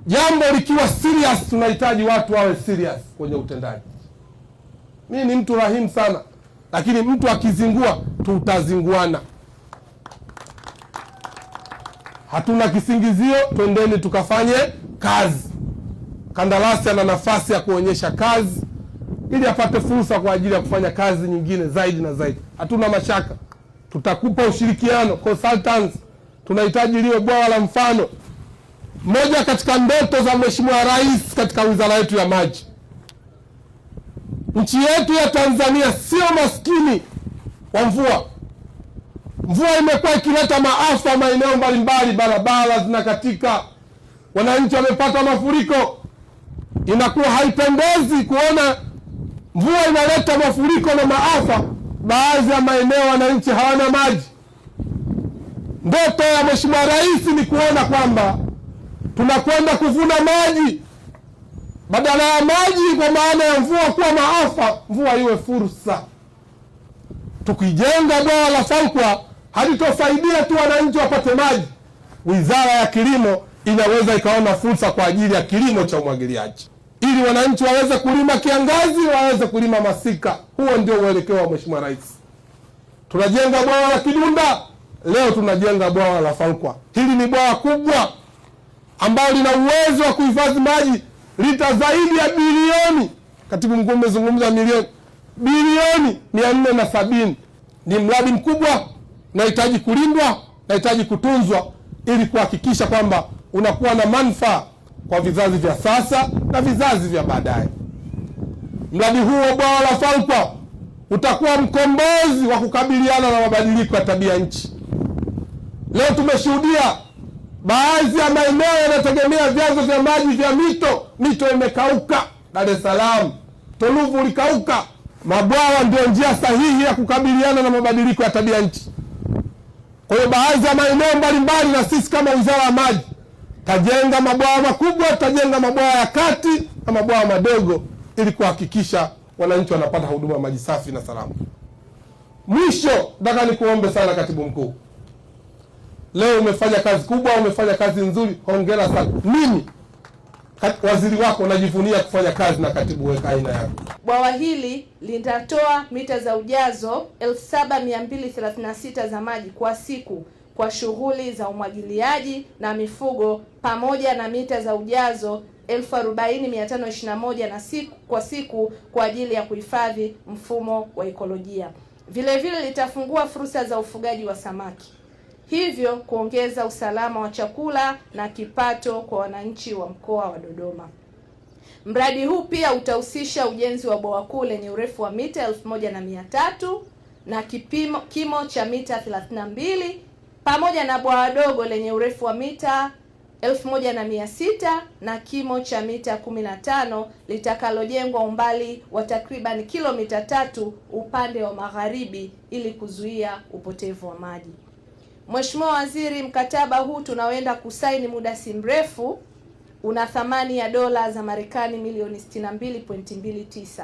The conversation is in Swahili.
Jambo likiwa serious, tunahitaji watu wawe serious kwenye utendaji. Mimi ni mtu rahimu sana, lakini mtu akizingua tutazinguana. Hatuna kisingizio, twendeni tukafanye kazi. Kandarasi ana nafasi ya kuonyesha kazi ili apate fursa kwa ajili ya kufanya kazi nyingine zaidi na zaidi. Hatuna mashaka, tutakupa ushirikiano, consultants. Tunahitaji liwe bwawa la mfano. Moja katika ndoto za Mheshimiwa Rais katika wizara yetu ya maji, nchi yetu ya Tanzania sio maskini wa mvua. Mvua imekuwa ikileta maafa maeneo mbalimbali, barabara zinakatika, wananchi wamepata mafuriko. Inakuwa haipendezi kuona mvua inaleta mafuriko na maafa, baadhi ya maeneo wananchi hawana maji. Ndoto ya Mheshimiwa Rais ni kuona kwamba tunakwenda kuvuna maji, badala ya maji kwa maana ya mvua kuwa maafa, mvua iwe fursa. Tukijenga bwawa la Falkwa halitosaidia tu wananchi wapate maji. Wizara ya Kilimo inaweza ikaona fursa kwa ajili ya kilimo cha umwagiliaji, ili wananchi waweze kulima kiangazi, waweze kulima masika. Huo ndio uelekeo wa Mheshimiwa Rais. Tunajenga bwawa la Kidunda, leo tunajenga bwawa la Falkwa. Hili ni bwawa kubwa ambalo lina uwezo wa kuhifadhi maji lita zaidi ya bilioni, Katibu Mkuu umezungumza bilioni 470. Ni mradi mkubwa, unahitaji kulindwa, unahitaji kutunzwa ili kuhakikisha kwamba unakuwa na manufaa kwa vizazi vya sasa na vizazi vya baadaye. Mradi huu wa bwawa la Falkwa utakuwa mkombozi wa kukabiliana na mabadiliko ya tabia nchi. Leo tumeshuhudia baadhi ya maeneo yanategemea vyanzo vya maji vya mito imekauka. Dar es Salaam, Toluvu ulikauka. Mabwawa ndio njia sahihi ya kukabiliana na mabadiliko ya tabia nchi. Kwa hiyo baadhi ya maeneo mbalimbali, na sisi kama Wizara ya Maji tajenga mabwawa makubwa, tajenga mabwawa ya kati na mabwawa madogo ili kuhakikisha wananchi wanapata huduma maji safi na salama. Mwisho, nataka nikuombe sana Katibu Mkuu. Leo umefanya kazi kubwa, umefanya kazi nzuri, hongera sana. Mimi waziri wako najivunia kufanya kazi na katibu weka aina yako. Bwawa hili litatoa mita za ujazo 7236 za maji kwa siku kwa shughuli za umwagiliaji na mifugo, pamoja na mita za ujazo 40521 kwa siku kwa ajili ya kuhifadhi mfumo wa ekolojia. Vile vile litafungua fursa za ufugaji wa samaki, hivyo kuongeza usalama wa chakula na kipato kwa wananchi wa mkoa wa Dodoma. Mradi huu pia utahusisha ujenzi wa bwawa kuu lenye urefu wa mita 1300 na kimo cha mita 32, pamoja na bwawa dogo lenye urefu wa mita 1600 na kimo cha mita 15 litakalojengwa umbali wa takriban kilomita 3 upande wa magharibi ili kuzuia upotevu wa maji. Mheshimiwa Waziri, mkataba huu tunaoenda kusaini muda si mrefu una thamani ya dola za Marekani milioni 62.29.